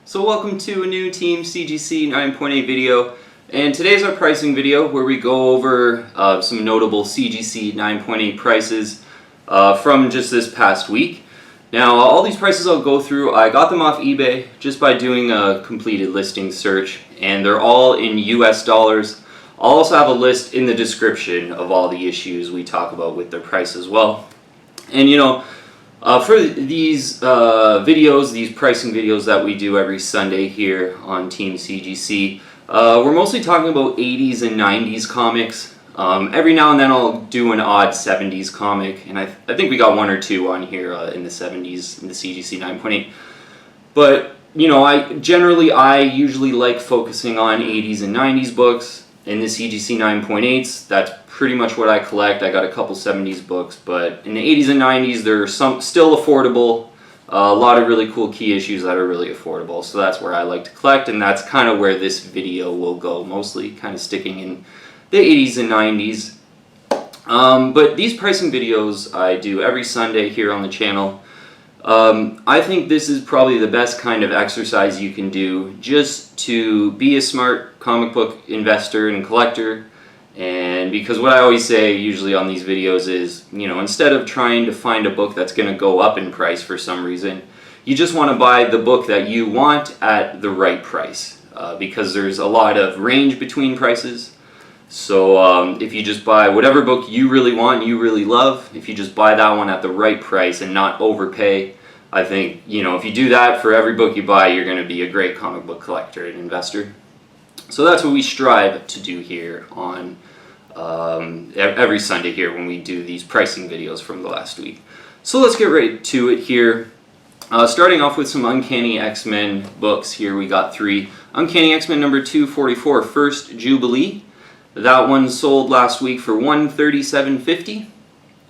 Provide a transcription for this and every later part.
So welcome to a new Team CGC 9.8 video, and today's our pricing video where we go over some notable CGC 9.8 prices from just this past week. Now all these prices I'll go through, I got them off eBay just by doing a completed listing search, and they're all in US dollars. I'll also have a list in the description of all the issues we talk about with their price as well. And for these videos, these pricing videos that we do every Sunday here on Team CGC, we're mostly talking about 80s and 90s comics. Every now and then I'll do an odd 70s comic, and I think we got one or two on here in the 70s in the CGC 9.8. But, I usually like focusing on 80s and 90s books. In the CGC 9.8s, that's pretty much what I collect. I got a couple 70s books, but in the 80s and 90s, they're still affordable. A lot of really cool key issues that are really affordable, so that's where I like to collect, and that's kind of where this video will go, mostly kind of sticking in the 80s and 90s. But these pricing videos I do every Sunday here on the channel. I think this is probably the best kind of exercise you can do just to be a smart comic book investor and collector. And because what I always say usually on these videos is, instead of trying to find a book that's going to go up in price for some reason, you just want to buy the book that you want at the right price, because there's a lot of range between prices. So if you just buy whatever book you really want, you really love, if you just buy that one at the right price and not overpay, I think, if you do that for every book you buy, you're going to be a great comic book collector and investor. So that's what we strive to do here on every Sunday here when we do these pricing videos from the last week. So let's get right to it here. Starting off with some Uncanny X-Men books here, we got three. Uncanny X-Men number 244, First Jubilee. That one sold last week for $137.50,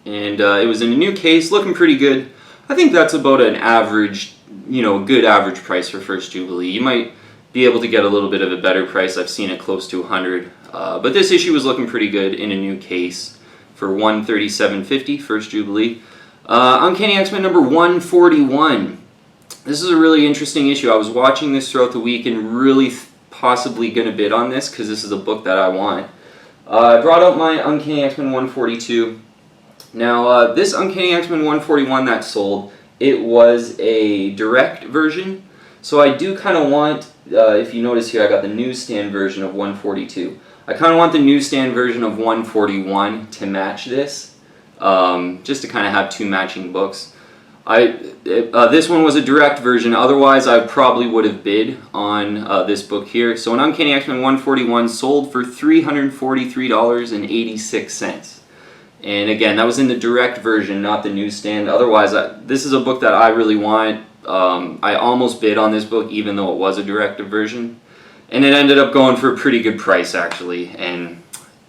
and it was in a new case, looking pretty good. I think that's about an average, good average price for First Jubilee. You might be able to get a little bit of a better price. I've seen it close to 100, but this issue was looking pretty good in a new case for $137.50, First Jubilee. Uncanny X-Men number 141. This is a really interesting issue. I was watching this throughout the week and really possibly going to bid on this because this is a book that I want. I brought out my Uncanny X-Men 142. Now, this Uncanny X-Men 141 that sold, it was a direct version. So I do kind of want, if you notice here, I got the newsstand version of 142. I kind of want the newsstand version of 141 to match this, just to kind of have two matching books. This one was a direct version, otherwise I probably would have bid on this book here. So an Uncanny X-Men 141 sold for $343.86. And again, that was in the direct version, not the newsstand. Otherwise, this is a book that I really want. I almost bid on this book even though it was a direct version. And it ended up going for a pretty good price actually. And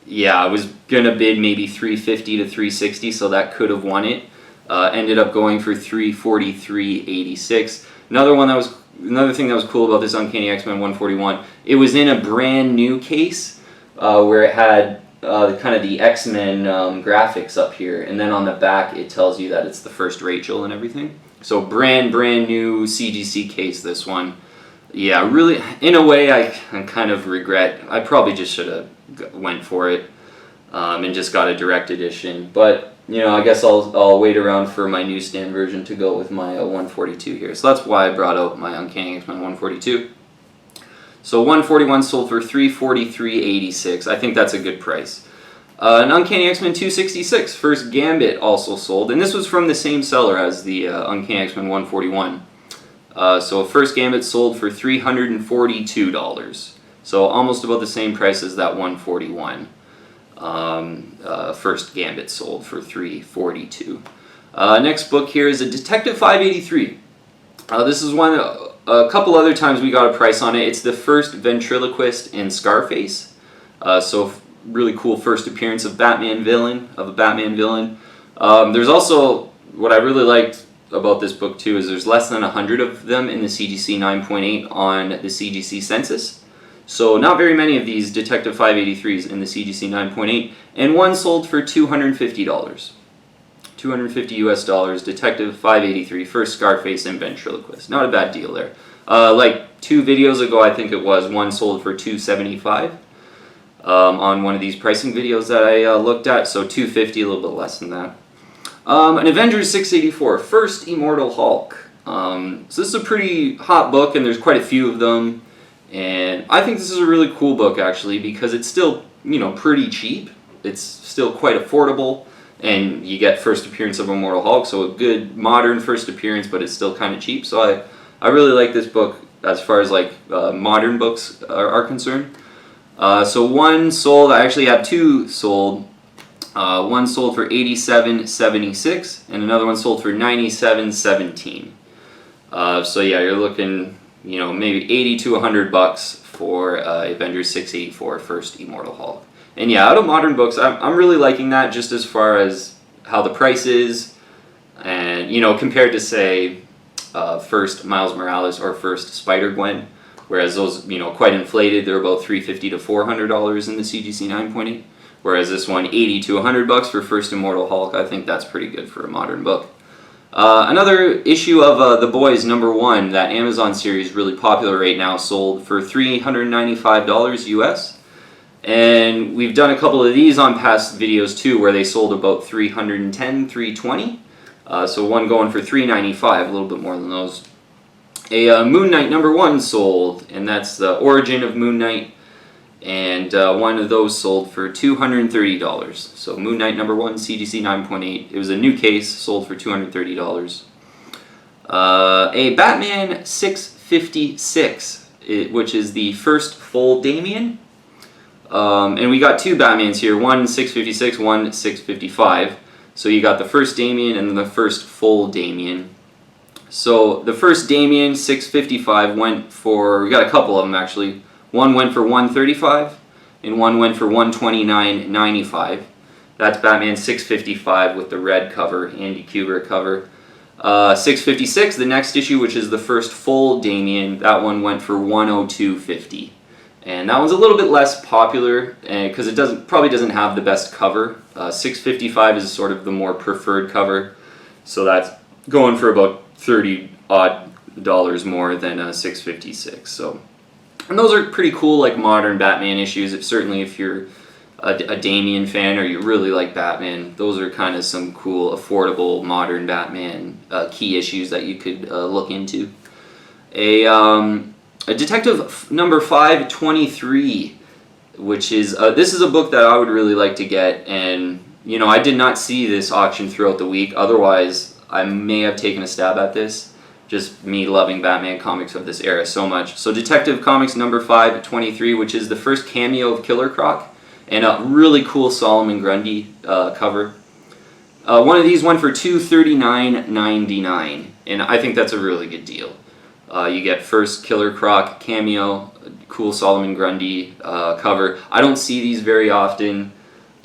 yeah, I was going to bid maybe $350 to $360, so that could have won it. Ended up going for $343.86. Another thing that was cool about this Uncanny X-Men 141, it was in a brand new case where it had kind of the X-Men graphics up here, and then on the back it tells you that it's the first Rachel and everything. So brand new CGC case, this one. Yeah, really, in a way I kind of regret. I probably just should have went for it and just got a direct edition, but I guess I'll wait around for my newsstand version to go with my 142 here. So that's why I brought out my Uncanny X-Men 142. So 141 sold for $343.86. I think that's a good price. An Uncanny X-Men 266, First Gambit, also sold, and this was from the same seller as the Uncanny X-Men 141. So First Gambit sold for $342. So almost about the same price as that 141. First Gambit sold for $342. Next book here is a Detective 583. This is one, a couple other times we got a price on it. It's the first Ventriloquist and Scarface. So really cool first appearance of a Batman villain. There's also, what I really liked about this book too, is there's less than 100 of them in the CGC 9.8 on the CGC census. So not very many of these Detective 583s in the CGC 9.8, and one sold for $250. $250 US, Detective 583, First Scarface and Ventriloquist. Not a bad deal there. Like 2 videos ago, I think it was, one sold for $275 on one of these pricing videos that I looked at, so $250, a little bit less than that. An Avengers 684, First Immortal Hulk. So this is a pretty hot book, and there's quite a few of them, and I think this is a really cool book actually, because it's still, you know, pretty cheap. It's still quite affordable, and you get first appearance of Immortal Hulk, so a good modern first appearance, but it's still kind of cheap. So I really like this book as far as like modern books are concerned. So one sold, I actually have 2 sold. One sold for $87.76 and another one sold for $97.17. So yeah, you're looking, you know, maybe $80 to $100 for Avengers 684 First Immortal Hulk. And yeah, out of modern books, I'm really liking that, just as far as how the price is, and you know, compared to say First Miles Morales or First Spider-Gwen, whereas those, you know, quite inflated. They're about $350 to $400 in the CGC 9.8. Whereas this one, $80 to $100 for First Immortal Hulk. I think that's pretty good for a modern book. Another issue of The Boys #1, that Amazon series, really popular right now, sold for $395 US. And we've done a couple of these on past videos too, where they sold about $310, $320. So one going for $395, a little bit more than those. A Moon Knight #1 sold, and that's the origin of Moon Knight. And one of those sold for $230. So Moon Knight #1, CGC 9.8. It was a new case, sold for $230. A Batman 656, which is the first full Damien. And we got 2 Batmans here, one 656, one 655. So you got the first Damien and the first full Damien. So the first Damien 655 went for, we got a couple of them actually. One went for $135 and one went for $129.95. That's Batman 655 with the red cover, Andy Kubert cover. 656, the next issue, which is the first full Damien, that one went for $102.50. And that one's a little bit less popular because it probably doesn't have the best cover. 655 is sort of the more preferred cover, so that's going for about $30 odd more than 656. So, and those are pretty cool, like modern Batman issues. Certainly, if you're a Damien fan or you really like Batman, those are kind of some cool, affordable, modern Batman key issues that you could look into. A Detective number 523, which is this is a book that I would really like to get, and you know, I did not see this auction throughout the week. Otherwise, I may have taken a stab at this. Just me loving Batman comics of this era so much. So Detective Comics number 523, which is the first cameo of Killer Croc, and a really cool Solomon Grundy cover. One of these went for $239.99, and I think that's a really good deal. You get first Killer Croc cameo, cool Solomon Grundy cover. I don't see these very often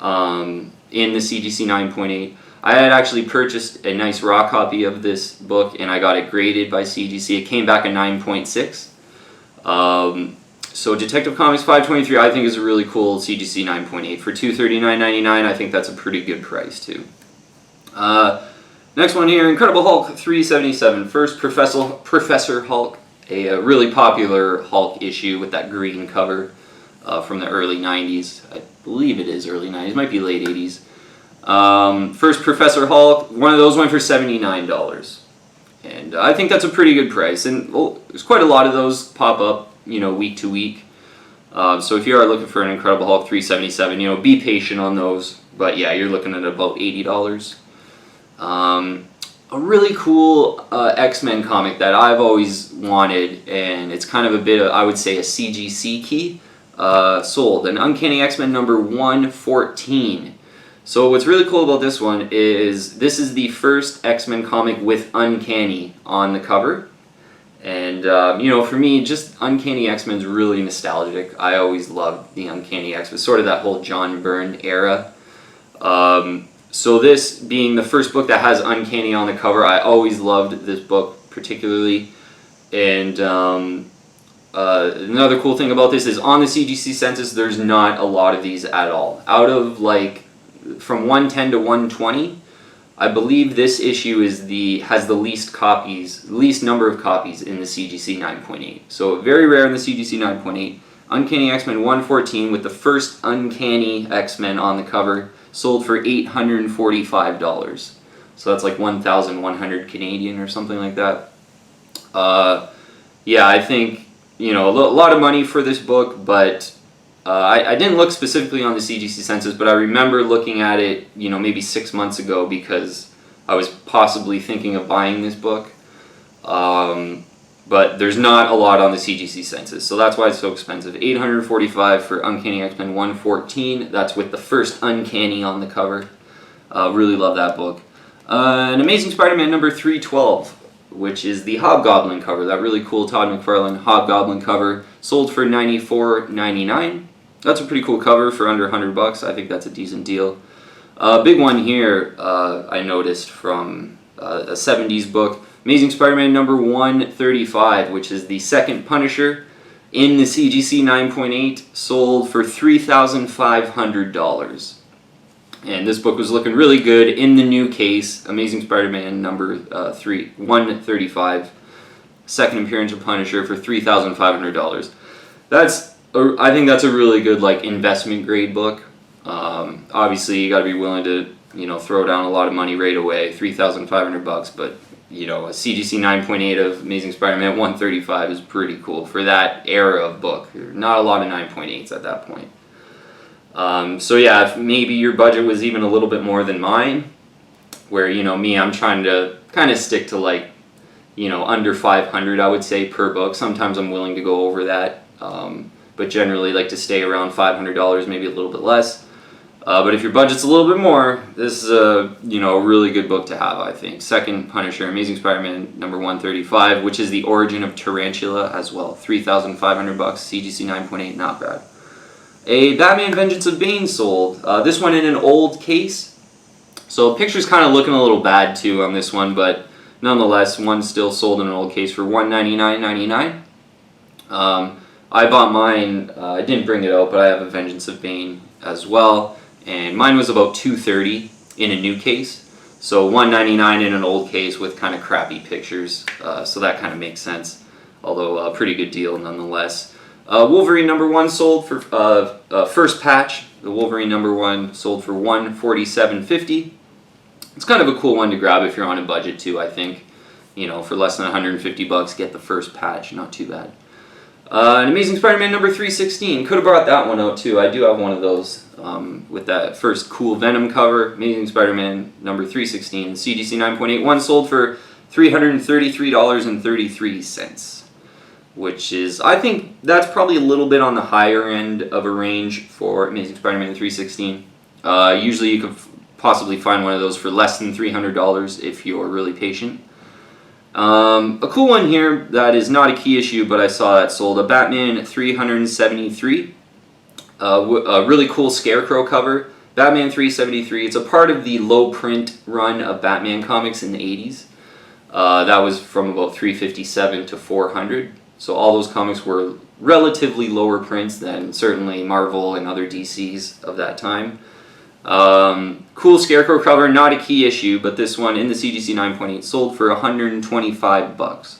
in the CGC 9.8. I had actually purchased a nice raw copy of this book, and I got it graded by CGC. It came back a 9.6. So Detective Comics 523, I think, is a really cool CGC 9.8. For $239.99, I think that's a pretty good price, too. Next one here, Incredible Hulk 377. First Professor Hulk, a really popular Hulk issue with that green cover from the early 90s. I believe it is early 90s, might be late 80s. First Professor Hulk, one of those went for $79. And I think that's a pretty good price. And well, there's quite a lot of those pop up, you know, week to week. So if you are looking for an Incredible Hulk 377, you know, be patient on those. But yeah, you're looking at about $80. A really cool X-Men comic that I've always wanted, and it's kind of a bit of, I would say, a CGC key, sold. An Uncanny X-Men number 114. So what's really cool about this one is this is the first X-Men comic with Uncanny on the cover. And, you know, for me, just Uncanny X-Men is really nostalgic. I always loved the Uncanny X-Men, sort of that whole John Byrne era. So this being the first book that has Uncanny on the cover, I always loved this book particularly. And another cool thing about this is on the CGC census, there's not a lot of these at all. Out of like from 110 to 120, I believe this issue has the least number of copies in the CGC 9.8. So very rare in the CGC 9.8. Uncanny X-Men 114 with the first Uncanny X-Men on the cover, sold for $845. So that's like 1,100 Canadian or something like that. Yeah, I think, a lot of money for this book, but I didn't look specifically on the CGC census, but I remember looking at it, maybe 6 months ago because I was possibly thinking of buying this book. But there's not a lot on the CGC census, so that's why it's so expensive. $845 for Uncanny X-Men 114. That's with the first Uncanny on the cover. Really love that book. An Amazing Spider-Man number 312, which is the Hobgoblin cover. That really cool Todd McFarlane Hobgoblin cover, sold for $94.99. That's a pretty cool cover for under $100. I think that's a decent deal. Big one here I noticed from a 70s book. Amazing Spider-Man number 135, which is the second Punisher in the CGC 9.8, sold for $3,500. And this book was looking really good in the new case. Amazing Spider-Man number 135, second appearance of Punisher for $3,500. I think that's a really good investment grade book. Obviously, you got to be willing to throw down a lot of money right away, $3,500, but a CGC 9.8 of Amazing Spider-Man 135 is pretty cool for that era of book. Not a lot of 9.8s at that point. So yeah, if maybe your budget was even a little bit more than mine, where me, I'm trying to kind of stick to under 500, I would say, per book. Sometimes I'm willing to go over that, but generally like to stay around $500, maybe a little bit less. But if your budget's a little bit more, this is a really good book to have, I think. Second Punisher, Amazing Spider-Man number 135, which is the origin of Tarantula as well. $3,500, CGC 9.8, not bad. A Batman Vengeance of Bane sold. This one in an old case. So picture's kind of looking a little bad too on this one, but nonetheless, one's still sold in an old case for $199.99. I bought mine, I didn't bring it out, but I have a Vengeance of Bane as well. And mine was about $230 in a new case. So $199 in an old case with kind of crappy pictures. So that kind of makes sense. Although a pretty good deal nonetheless. Wolverine number 1 sold for first patch. The Wolverine number 1 sold for $147.50. It's kind of a cool one to grab if you're on a budget too, I think. For less than $150, get the first patch. Not too bad. An Amazing Spider-Man number 316. Could have brought that one out too. I do have one of those with that first cool Venom cover. Amazing Spider-Man number 316. CGC 9.8. One sold for $333.33. Which is, I think that's probably a little bit on the higher end of a range for Amazing Spider-Man 316. Usually you could possibly find one of those for less than $300 if you're really patient. A cool one here that is not a key issue, but I saw that sold. A Batman 373. A really cool Scarecrow cover. Batman 373. It's a part of the low print run of Batman comics in the 80s. That was from about 357 to 400. So all those comics were relatively lower prints than certainly Marvel and other DCs of that time. Cool Scarecrow cover, not a key issue, but this one in the CGC 9.8 sold for $125.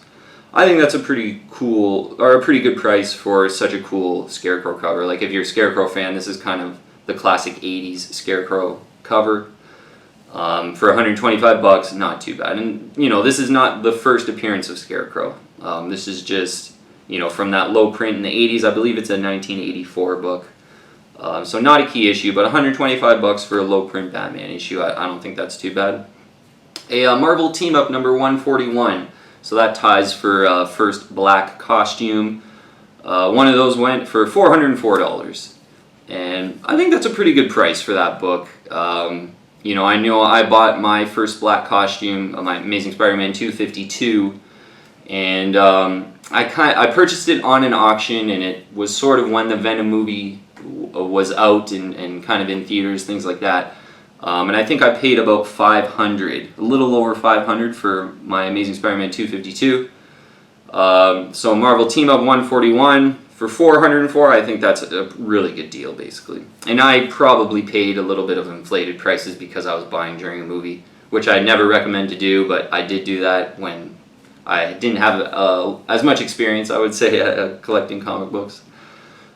I think that's a pretty cool, or a pretty good price for such a cool Scarecrow cover. Like if you're a Scarecrow fan, this is kind of the classic 80s Scarecrow cover. For $125, not too bad. And this is not the first appearance of Scarecrow. This is just from that low print in the 80s. I believe it's a 1984 book. So not a key issue, but $125 for a low print Batman issue. I don't think that's too bad. A Marvel Team Up number 141. So that ties for first black costume. One of those went for $404. And I think that's a pretty good price for that book. I know I bought my first black costume, my Amazing Spider-Man 252, and I purchased it on an auction, and it was sort of when the Venom movie was out and kind of in theaters, things like that. And I think I paid about $500, a little over $500 for my Amazing Spider-Man 252. So Marvel Team Up 141 for $404, I think that's a really good deal, basically. And I probably paid a little bit of inflated prices because I was buying during a movie, which I never recommend to do, but I did do that when I didn't have as much experience, I would say, collecting comic books.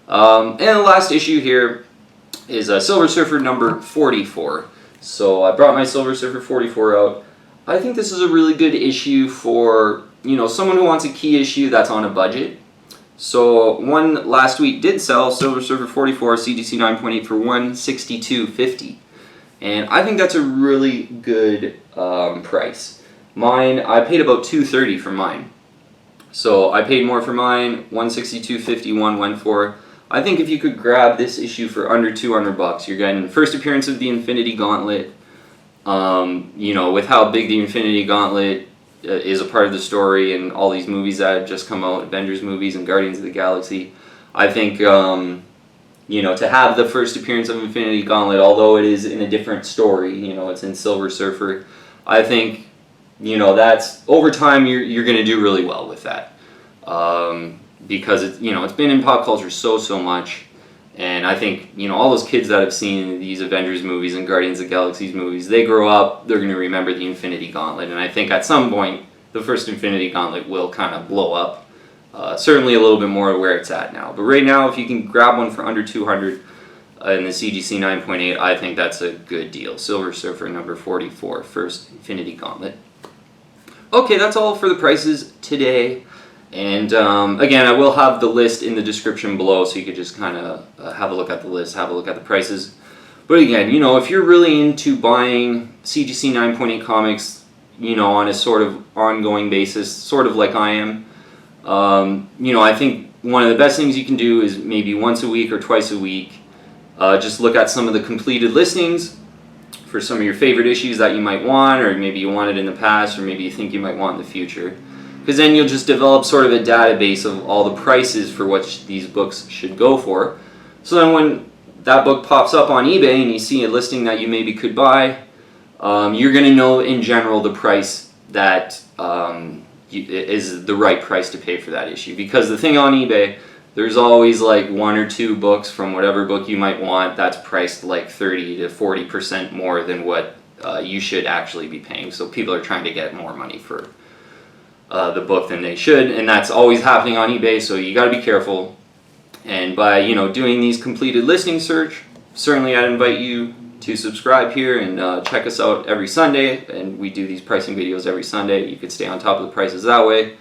And the last issue here is Silver Surfer number 44. So I brought my Silver Surfer 44 out. I think this is a really good issue for, you know, someone who wants a key issue that's on a budget. So one last week did sell, Silver Surfer 44 CGC 9.8 for $162.50. And I think that's a really good price. Mine, I paid about $230 for mine. So I paid more for mine, $162.50, one went for. I think if you could grab this issue for under $200, you're getting first appearance of the Infinity Gauntlet. You know, with how big the Infinity Gauntlet is a part of the story and all these movies that have just come out, Avengers movies and Guardians of the Galaxy, I think, you know, to have the first appearance of Infinity Gauntlet, although it is in a different story, you know, it's in Silver Surfer, I think, you know, that's, over time, you're going to do really well with that. Because, it's, you know, it's been in pop culture so much, and I think, you know, all those kids that have seen these Avengers movies and Guardians of the Galaxy movies, they grow up, they're going to remember the Infinity Gauntlet, and I think at some point, the first Infinity Gauntlet will kind of blow up. Certainly a little bit more where it's at now. But right now, if you can grab one for under $200 in the CGC 9.8, I think that's a good deal. Silver Surfer number 44, first Infinity Gauntlet. Okay, that's all for the prices today. And again, I will have the list in the description below, so you could just kind of have a look at the list, have a look at the prices. But again, you know, if you're really into buying CGC 9.8 comics, you know, on a sort of ongoing basis, sort of like I am, you know, I think one of the best things you can do is maybe once a week or twice a week, just look at some of the completed listings for some of your favorite issues that you might want, or maybe you wanted in the past, or maybe you think you might want in the future. Because then you'll just develop sort of a database of all the prices for what these books should go for. So then when that book pops up on eBay and you see a listing that you maybe could buy, you're going to know in general the price that is the right price to pay for that issue. Because the thing on eBay, there's always like one or two books from whatever book you might want that's priced like 30 to 40% more than what you should actually be paying. So people are trying to get more money for the book than they should, and that's always happening on eBay, so you got to be careful. And by, you know, doing these completed listing search, certainly I'd invite you to subscribe here and check us out every Sunday, and we do these pricing videos every Sunday. You could stay on top of the prices that way,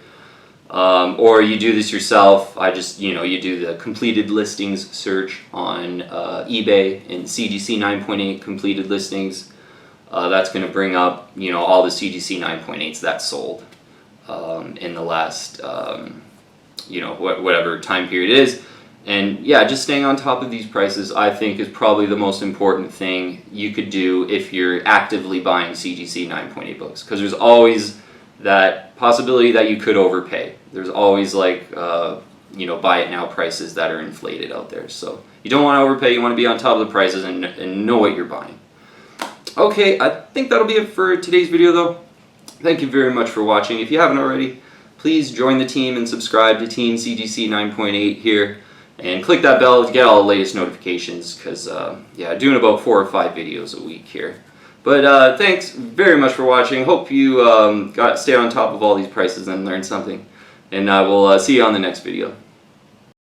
or you do this yourself. You know, you do the completed listings search on eBay in CGC 9.8 completed listings. That's going to bring up, you know, all the CGC 9.8s that sold in the last, you know, whatever time period it is. And yeah, just staying on top of these prices, I think, is probably the most important thing you could do if you're actively buying CGC 9.8 books. Because there's always that possibility that you could overpay. There's always, like, you know, buy it now prices that are inflated out there. So you don't want to overpay, you want to be on top of the prices and know what you're buying. Okay, I think that'll be it for today's video, though. Thank you very much for watching. If you haven't already, please join the team and subscribe to Team CGC 9.8 here, and click that bell to get all the latest notifications, because yeah, doing about 4 or 5 videos a week here. But thanks very much for watching. Hope you stay on top of all these prices and learn something, and I will see you on the next video.